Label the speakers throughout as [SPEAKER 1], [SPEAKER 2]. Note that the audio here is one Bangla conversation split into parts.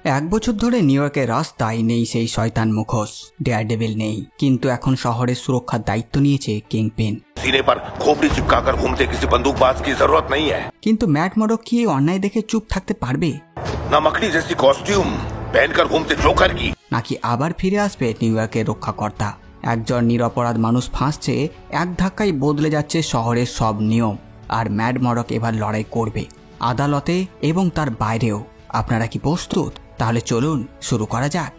[SPEAKER 1] এক বছর ধরে নিউ ইয়র্কের রাস্তায় নেই সেই শয়তান মুখোশ, ডেয়ারডেভিল নেই, কিন্তু এখন শহরের সুরক্ষার দায়িত্ব নিয়েছে কিংপিন।
[SPEAKER 2] सीने पर खोपड़ी चिपकाकर घूमते किसी बंदूकबाज की जरूरत नहीं है।
[SPEAKER 1] কিন্তু ম্যাট মরক কি অন্যায় দেখে চুপ থাকতে পারবে?
[SPEAKER 2] ना मकड़ी जैसी कॉस्ट्यूम पहनकर घूमते जोकर की,
[SPEAKER 1] নাকি আবার ফিরে আসবে নিউ ইয়র্কের রক্ষাকর্তা? একজন নিরপরাধ মানুষ ফাঁসছে, এক ধাক্কায় বদলে যাচ্ছে শহরের সব নিয়ম, আর ম্যাট মরক এবার লড়াই করবে আদালতে এবং তার বাইরেও। আপনারা কি প্রস্তুত? তাহলে চলুন শুরু করা যাক।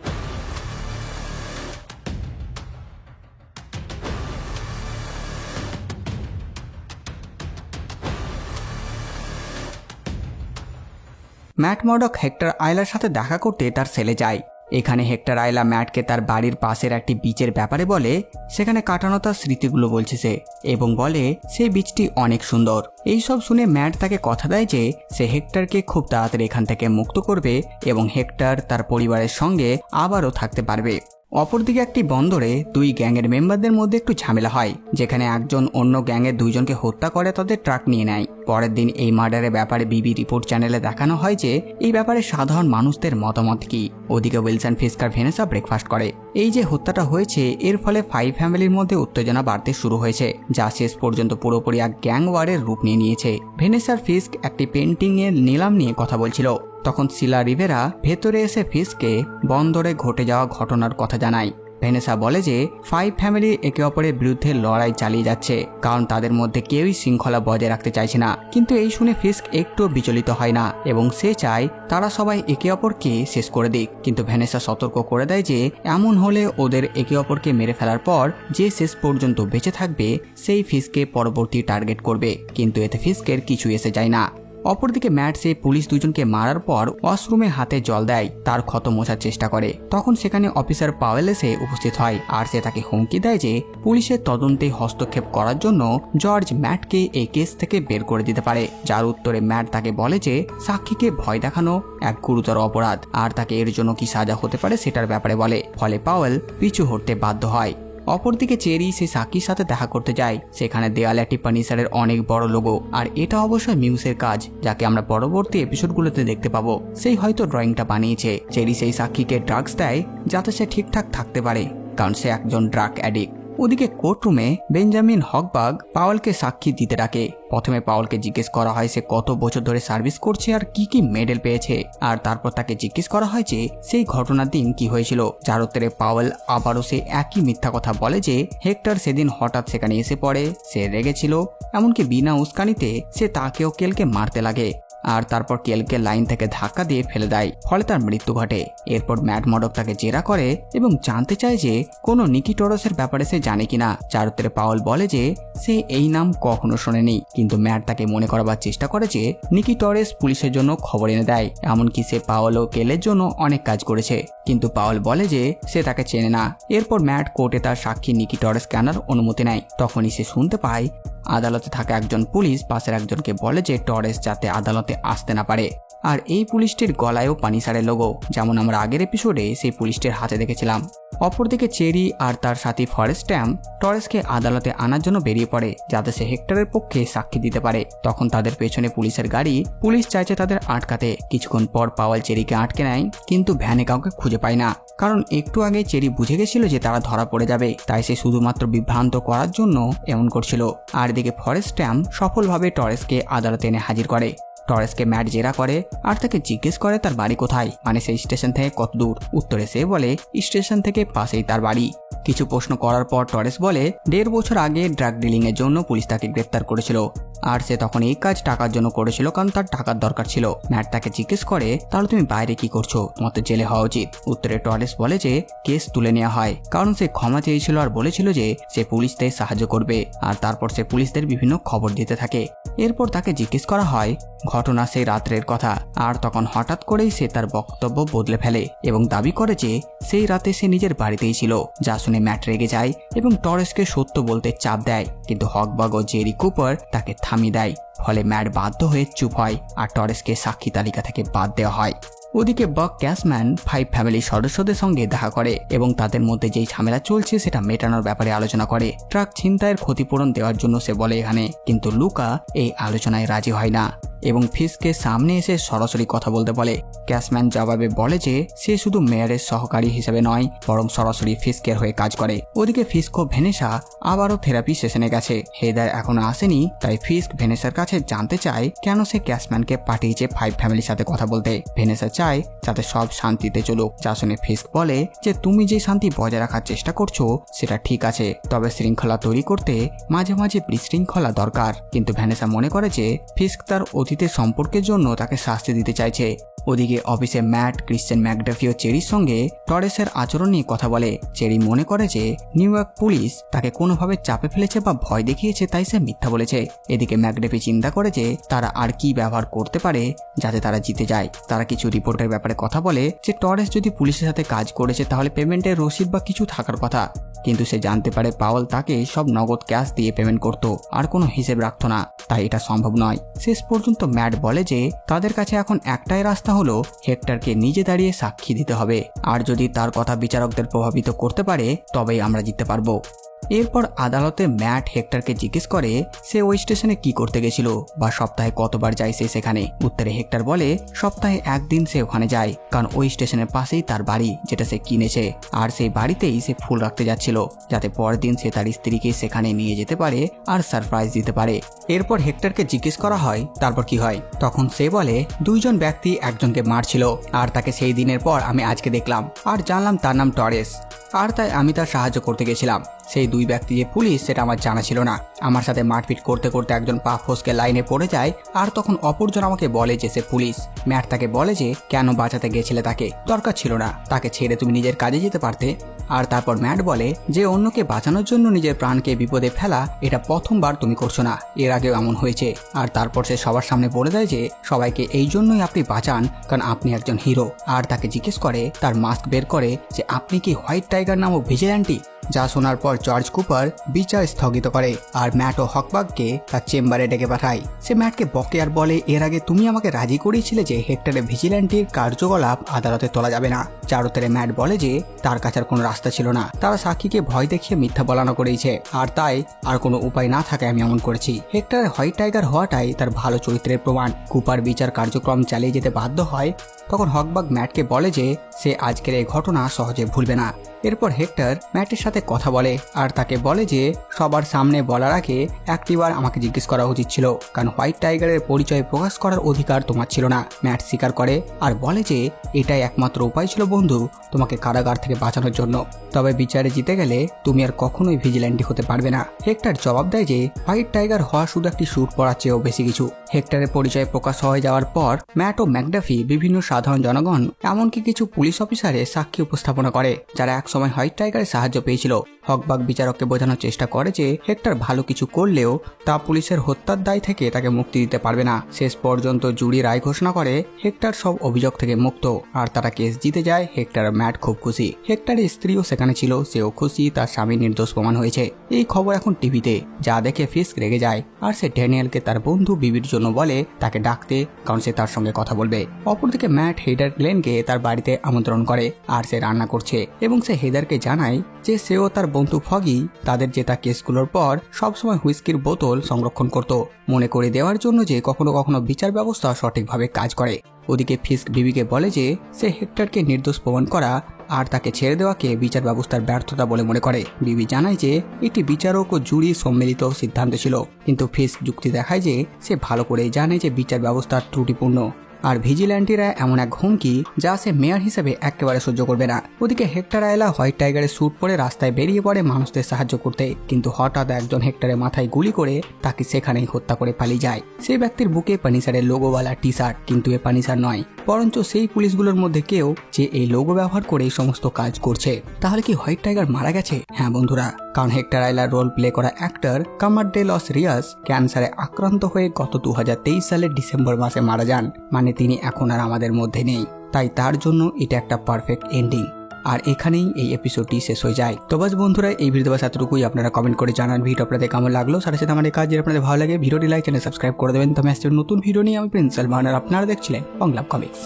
[SPEAKER 1] ম্যাট মরডক হেক্টর আইলার সাথে দেখা করতে তার সেলে যায়। এখানে হেক্টর আইলা ম্যাটকে তার বাড়ির পাশের একটি বিচের ব্যাপারে বলে, সেখানে কাটানো তার স্মৃতিগুলো বলছে সে, এবং বলে সেই বিচটি অনেক সুন্দর। এইসব শুনে ম্যাট তাকে কথা দেয় যে সে হেক্টরকে খুব তাড়াতাড়ি এখান থেকে মুক্ত করবে এবং হেক্টর তার পরিবারের সঙ্গে আবারও থাকতে পারবে। অপরদিকে একটি বন্দরে দুই গ্যাংয়ের মেম্বারদের মধ্যে একটু ঝামেলা হয়, যেখানে একজন অন্য গ্যাংয়ের দুইজনকে হত্যা করে তাদের ট্রাক নিয়ে নেয়। পরের দিন এই মার্ডারের ব্যাপারে বিবি রিপোর্ট চ্যানেলে দেখানো হয় যে এই ব্যাপারে সাধারণ মানুষদের মতামত কি। ওদিকে উইলসন ফিস্কার ভেনেসা ব্রেকফাস্ট করে। এই যে হত্যাটা হয়েছে এর ফলে 5 ফ্যামিলির মধ্যে উত্তেজনা বাড়তে শুরু হয়েছে, যা শেষ পর্যন্ত পুরোপুরি এক গ্যাং ওয়ারের রূপ নিয়ে নিয়েছে। ভেনেসার ফিস্ক একটি পেন্টিং এর নিলাম নিয়ে কথা বলছিল, তখন সিলা রিভেরা ভেতরে এসে ফিস্ককে বন্দরে ঘটে যাওয়া ঘটনার কথা জানায়। ভেনেসা বলে যে 5 ফ্যামিলি একে অপরের বিরুদ্ধে লড়াই চালিয়ে যাচ্ছে, কারণ তাদের মধ্যে কেউই শৃঙ্খলা বজায় রাখতে চাইছে না। কিন্তু এই শুনে ফিস্ক একটু বিচলিত হয় না এবং সে চায় তারা সবাই একে অপরকে শেষ করে দিক। কিন্তু ভেনেসা সতর্ক করে দেয় যে এমন হলে ওদের একে অপরকে মেরে ফেলার পর যে শেষ পর্যন্ত বেঁচে থাকবে সেই ফিস্ককে পরবর্তী টার্গেট করবে, কিন্তু এতে ফিস্কের কিছু এসে যায় না। অপরদিকে ম্যাট সে পুলিশ দুজনকে মারার পর ওয়াশরুমে হাতে জল দেয়, তার ক্ষত মোছার চেষ্টা করে। তখন সেখানে অফিসার পাওয়েল এসে উপস্থিত হয়, আর সে তাকে হুমকি দেয় যে পুলিশের তদন্তে হস্তক্ষেপ করার জন্য জর্জ ম্যাটকে এই কেস থেকে বের করে দিতে পারে। যার উত্তরে ম্যাট তাকে বলে যে সাক্ষীকে ভয় দেখানো এক গুরুতর অপরাধ, আর তাকে এর জন্য কি সাজা হতে পারে সেটার ব্যাপারে বলে। ফলে পাওয়েল পিছু হটতে বাধ্য হয়। অপরদিকে চেরি সে সাকির সাথে দেখা করতে যায়। সেখানে দেয়ালে একটি পানিসারের অনেক বড় লোগো, আর এটা অবশ্যই মিউসের কাজ, যাকে আমরা পরবর্তী এপিসোডগুলোতে দেখতে পাবো। সেই হয়তো ড্রয়িংটা বানিয়েছে। চেরি সেই সাক্ষীকে ড্রাগস দেয় যাতে সে ঠিকঠাক থাকতে পারে, কারণ সে একজন ড্রাগ অ্যাডিক্ট। ওদিকে কোর্টরুমে বেঞ্জামিন হকবাগ পাওয়েলকে সাক্ষী দিতে ডাকে। প্রথমে পাওয়েলকে জিজ্ঞেস করা হয় সে কত বছর ধরে সার্ভিস করছে আর কি কি মেডেল পেয়েছে, আর তারপর তাকে জিজ্ঞেস করা হয় যে সেই ঘটনার দিন কি হয়েছিল। যার উত্তরে পাওয়েল আবারও সে একই মিথ্যা কথা বলে যে হেক্টর সেদিন হঠাৎ সেখানে এসে পড়ে, সে রেগেছিল, এমনকি বিনা উস্কানিতে সে তাকেও কেলকে মারতে লাগে, আর তারপর কেলকে লাইন থেকে ধাক্কা দিয়ে ফেলে দেয়, ফলে তার মৃত্যু ঘটে। এরপর ম্যাট মরডক তাকে জেরা করে এবং জানতে চায় যে কোনো নিকি টরেসের ব্যাপারে সে জানে কিনা। যার উত্তরে পাওয়েল বলে যে সে এই নাম কখনো শোনেনি, কিন্তু ম্যাট তাকে মনে করাবার চেষ্টা করে যে নিকি টরেস পুলিশের জন্য খবর এনে দেয়, এমনকি সে পাওয়েল ও কেলের জন্য অনেক কাজ করেছে, কিন্তু পাওয়েল বলে যে সে তাকে চেনে না। এরপর ম্যাট কোর্টে তার সাক্ষী নিকি টরেসকে আনার অনুমতি নেয়। তখনই সে শুনতে পায় আদালতে থাকা একজন পুলিশ পাশের একজনকে বলে যে টরেস যাতে আদালতে আসতে না পারে। আর এই পুলিশটির গলায়ও পানিসারের লোগো, যেমন আমরা আগের এপিসোডে সেই পুলিশটির হাতে দেখেছিলাম। অপরদিকে চেরি আর তার সাথী ফরেস্ট ট্যাম টরেসকে আদালতে আনার জন্য বেরিয়ে পড়ে, যাতে সে হেক্টরের পক্ষে সাক্ষী দিতে পারে। তখন তাদের পেছনে পুলিশের গাড়ি, পুলিশ চাইছে তাদের আটকাতে। কিছুক্ষণ পর পাওয়েল চেরিকে আটকে নেয়, কিন্তু ভ্যানে কাউকে খুঁজে পায় না, কারণ একটু আগে চেরি বুঝে গেছিল যে তারা ধরা পড়ে যাবে, তাই সে শুধুমাত্র বিভ্রান্ত করার জন্য এমন করছিল। আর এদিকে ফরেস্ট ট্যাম সফলভাবে টরেসকে আদালতে এনে হাজির করে। টরেসকে ম্যাট জেরা করে আর তাকে জিজ্ঞেস করে তার বাড়ি কোথায়, মানে সেই স্টেশন থেকে কত দূর। উত্তরে সে বলে স্টেশন থেকে পাশেই তার বাড়ি। কিছু প্রশ্ন করার পর টরেস বলে 1.5 বছর আগে ড্রাগ ডিলিং এর জন্য পুলিশ তাকে গ্রেফতার করেছিল, আর সে তখন এই কাজ টাকার জন্য করেছিল, কারণ তার টাকার দরকার ছিল। ম্যাট তাকে জিজ্ঞেস করে তাহলে তুমি বাইরে কি করছো, তোমার তো জেলে হওয়া উচিত। উত্তরে টরেস বলে যে কেস তুলে নেওয়া হয়, কারণ সে ক্ষমা চেয়েছিল আর বলেছিল যে সে পুলিশদের সাহায্য করবে, আর তারপর সে পুলিশদের বিভিন্ন খবর দিতে থাকে। এরপর তাকে জিজ্ঞেস করা হয় ঘটনা সেই রাত্রের কথা, আর তখন হঠাৎ করেই সে তার বক্তব্য বদলে ফেলে এবং দাবি করে যে সেই রাতে সে নিজের বাড়িতেই ছিল। যা শুনে ম্যাট রেগে যায় এবং টরেসকে সত্য বলতে চাপ দেয়, কিন্তু হকবাগ ও জেরি কুপার তাকে থামিয়ে দেয়। ফলে ম্যাট বাধ্য হয়ে চুপ হয় আর টরেসকে সাক্ষী তালিকা থেকে বাদ দেওয়া হয়। ওদিকে বাক ক্যাশম্যান 5 ফ্যামিলির সদস্যদের সঙ্গে দেখা করে এবং তাদের মধ্যে যেই ঝামেলা চলছে সেটা মেটানোর ব্যাপারে আলোচনা করে। ট্রাক ছিনতাইয়ের ক্ষতিপূরণ দেওয়ার জন্য সে বলে এখানে, কিন্তু লুকা এই আলোচনায় রাজি হয় না। এবং ফিস্ককে সামনে এসে সরাসরি কথা বলতে বলে। ক্যাশম্যান জবাবে বলে যে সে শুধু মেয়রের সহকারী হিসেবে নয় বরং সরাসরি ফিস্কের হয়ে কাজ করে। ওদিকে ফিস্ক ও ভেনেসা আবারও থেরাপি সেশনে গেছে। হেদার এখনো আসেনি, তাই ফিস্ক ভেনেসার কাছে জানতে চায় কেন সে ক্যাশম্যানকে পাঠিয়েছে 5 ফ্যামিলির সাথে কথা বলতে। ভেনেসা চায় যাতে সব শান্তিতে চলুক, যা শুনে ফিস্ক বলে যে তুমি যে শান্তি বজায় রাখার চেষ্টা করছো সেটা ঠিক আছে, তবে শৃঙ্খলা তৈরি করতে মাঝে মাঝে বিশৃঙ্খলা দরকার। কিন্তু ভ্যানেসা মনে করে যে ফিস্ক তার অতীতের সম্পর্কের জন্য তাকে শাস্তি দিতে চাইছে। ওদিকে অফিসে ম্যাট, ক্রিশ্চিয়ান ম্যাকডাফি ও চেরির সঙ্গে টরেসের আচরণ নিয়ে কথা বলে। চেরি মনে করে যে নিউ ইয়র্ক পুলিশ তাকে কোনোভাবে চাপে ফেলেছে বা ভয় দেখিয়েছে, তাই সে মিথ্যা বলেছে। এদিকে ম্যাকডাফি চিন্তা করে যে তারা আর কি ব্যবহার করতে পারে যাতে তারা জিতে যায়। তারা কিছু রিপোর্টের ব্যাপারে কথা বলে যে টরেস যদি পুলিশের সাথে কাজ করেছে তাহলে পেমেন্টের রসিদ বা কিছু থাকার কথা, কিন্তু সে জানতে পারে পাওয়েল তাকে সব নগদ ক্যাশ দিয়ে পেমেন্ট করত আর কোনো হিসেব রাখত না, তাই এটা সম্ভব নয়। শেষ পর্যন্ত ম্যাট বলে যে তাদের কাছে এখন একটাই রাস্তা হলো হেক্টরকে নিজে দাঁড়িয়ে সাক্ষী দিতে হবে, আর যদি তার কথা বিচারকদের প্রভাবিত করতে পারে তবেই আমরা জিততে পারবো। এরপর আদালতে ম্যাট হেক্টরকে জিজ্ঞেস করে সে ওই স্টেশনে কি করতে গেছিল বা সপ্তাহে কতবার যায় সে সেখানে। উত্তরে হেক্টর বলে সপ্তাহে একদিন সে ওখানে যায়, কারণ ওই স্টেশনের পাশেই তার বাড়ি যেটা সে কিনেছে, আর সেই বাড়িতেই সে ফুল রাখতে যাচ্ছিল যাতে পরের দিন সে তার স্ত্রীকে সেখানে নিয়ে যেতে পারে আর সারপ্রাইজ দিতে পারে। এরপর হেক্টরকে জিজ্ঞেস করা হয় তারপর কি হয়, তখন সে বলে 2 জন ব্যক্তি একজনকে মারছিল আর তাকে সেই দিনের পর আমি আজকে দেখলাম আর জানলাম তার নাম টরেস, আর তাই আমি তার সাহায্য করতে গেছিলাম। সেই 2 ব্যক্তি যে পুলিশ সেটা আমার জানা ছিল না। আমার সাথে মারপিট করতে করতে একজন পা ফসকে লাইনে পড়ে যায় আর তখন অপরজন আমাকে বলে যে সে পুলিশ। ম্যাট তাকে বলে যে কেন বাঁচাতে গেছিলে, তাকে দরকার ছিল না, তাকে ছেড়ে তুমি নিজের কাজে যেতে পারতে। আর তারপর ম্যাট বলে যে অন্যকে বাঁচানোর জন্য নিজের প্রাণকে বিপদে ফেলা এটা প্রথমবার তুমি করছো না, এর আগেও এমন হয়েছে। আর তারপর সে সবার সামনে বলে দেয় যে সবাইকে এই জন্যই আপনি বাঁচান কারণ আপনি একজন হিরো। আর তাকে জিজ্ঞেস করে তার মাস্ক বের করে যে আপনি কি হোয়াইট টাইগার নামক ভিজিল্যান্টি, যা শোনার পর জর্জ কুপার বিচার স্থগিত করে আর ম্যাট ও হকবাগকে তার চেম্বারে ডেকে পাঠায়। সে ম্যাটকে বকে আর বলে এর আগে তুমি আমাকে রাজি করিয়েছিলে যে হেক্টরের ভিজিল্যান্টির কার্যকলাপ আদালতে তোলা যাবে না। যার উত্তরে ম্যাট বলে যে তার কাছে আর কোনো রাস্তা ছিল না, তারা সাক্ষীকে ভয় দেখিয়ে মিথ্যা বলানো করেছে আর তাই আর কোনো উপায় না থাকে আমি এমন করেছি। হেক্টরের হোয়াইট টাইগার হওয়াটাই তার ভালো চরিত্রের প্রমাণ। কুপার বিচার কার্যক্রম চালিয়ে যেতে বাধ্য হয়। তখন হকবাগ ম্যাটকে বলে যে সে আজকের এই ঘটনা সহজে ভুলবে না। এরপর হেক্টর ম্যাটের সাথে কথা বলে আর তাকে বলে যে সবার সামনে বলার আগে একটিবার আমাকে জিজ্ঞেস করা উচিত ছিল, কারণ হোয়াইট টাইগারের পরিচয় প্রকাশ করার অধিকার তোমার ছিল না। ম্যাট স্বীকার করে আর বলে যে এটাই একমাত্র উপায় ছিল বন্ধু তোমাকে কারাগার থেকে বাঁচানোর জন্য, তবে বিচারে জিতে গেলে তুমি আর কখনোই ভিজিল্যান্টি হতে পারবে না। হেক্টর জবাব দেয় যে হোয়াইট টাইগার হওয়া শুধু একটি স্যুট পরার চেয়েও বেশি কিছু। হেক্টরের পরিচয় প্রকাশ হয়ে যাওয়ার পর ম্যাট ও ম্যাকডাফি বিভিন্ন সাধারণ জনগণ এমনকি কিছু পুলিশ অফিসারের সাক্ষী উপস্থাপনা করে যারা একসময় হোয়াইট টাইগারের সাহায্য পেয়েছিল। হকবাগ বিচারককে বোঝানোর চেষ্টা করে যে হেক্টর ভালো কিছু করলেও তা পুলিশের হত্যার দায় থেকে তাকে মুক্তি দিতে পারবে না। শেষ পর্যন্ত জুরি রায় ঘোষণা করে হেক্টর সব অভিযোগ থেকে মুক্ত আর তারা কেস জিতে যায়। হেক্টর আর ম্যাট খুব খুশি। হেক্টরের স্ত্রীও সেখানে ছিল, সেও খুশি তার স্বামী নির্দোষ প্রমাণ হয়েছে। এই খবর এখন টিভিতে, যা দেখে ফিস্ক রেগে যায় আর সে ড্যানিয়েলকে তার বন্ধু বিবির জন্য বলে তাকে ডাকতে, কারণ সে তার সঙ্গে কথা বলবে। অপরদিকে ম্যাট হেদার গ্লেনকে তার বাড়িতে আমন্ত্রণ করে আর সে রান্না করছে এবং সে হেদারকে জানায় যে সেও তার বন্ধু ফগি তাদের জেতা কেসগুলোর পর সবসময় হুইস্কির বোতল সংরক্ষণ করত, মনে করে দেওয়ার জন্য যে কখনো কখনো বিচার ব্যবস্থা সঠিকভাবে কাজ করে। ওদিকে ফিস্ক বিবিকে বলে যে সে হেক্টরকে নির্দোষ প্রমাণ করা আর তাকে ছেড়ে দেওয়াকে বিচার ব্যবস্থার ব্যর্থতা বলে মনে করে। বিবি জানায় যে এটি বিচারক ও জুরি সম্মিলিত সিদ্ধান্ত ছিল, কিন্তু ফিস্ক যুক্তি দেখায় যে সে ভালো করে জানে যে বিচার ব্যবস্থা ত্রুটিপূর্ণ আর ভিজিল্যান্টিরা এমন এক হুমকি যা সে মেয়র হিসেবে একেবারে সহ্য করবে না। ওদিকে হেক্টর আয়লা হোয়াইট টাইগারের স্যুট পরে রাস্তায় বেরিয়ে পড়ে মানুষদের সাহায্য করতে, কিন্তু হঠাৎ একজন হেক্টরের মাথায় গুলি করে তাকে সেখানেই হত্যা করে পালিয়ে যায়। সেই ব্যক্তির বুকে পানিসারের লোগোওয়ালা টি শার্ট, কিন্তু এ পানিসার নয় বরঞ্চ সেই পুলিশগুলোর মধ্যে কেউ যে এই লোগো ব্যবহার করে এই সমস্ত কাজ করছে। তাহলে কি হোয়াইট টাইগার মারা গেছে? হ্যাঁ বন্ধুরা, কারণ হেক্টর আয়লার রোল প্লে করা অ্যাক্টর কামার ডে লস রিয়াস ক্যান্সারে আক্রান্ত হয়ে গত 2023 সালের ডিসেম্বর মাসে মারা যান। মানে তিনি এখন আর আমাদের মধ্যে নেই, তাই তার জন্য এটা একটা পারফেক্ট এন্ডিং। আর এখানেই এই এপিসোডটি শেষ হয়ে যায়। তো বাস বন্ধুরা, এই ভিডিও বাস এতটুকুই। আপনারা কমেন্ট করে জানান ভিডিও আপনাদের কেমন লাগলো। সাথে সাথে আমাদের কাজ যদি আপনাদের ভালো লাগে ভিডিওটি লাইক চ্যানেল সাবস্ক্রাইব করে দেবেন। তো আমি আসছে নতুন ভিডিও নিয়ে, আমি প্রিন্স সালমান আর আপনারা দেখছিলেন বাংলা কমিক্স।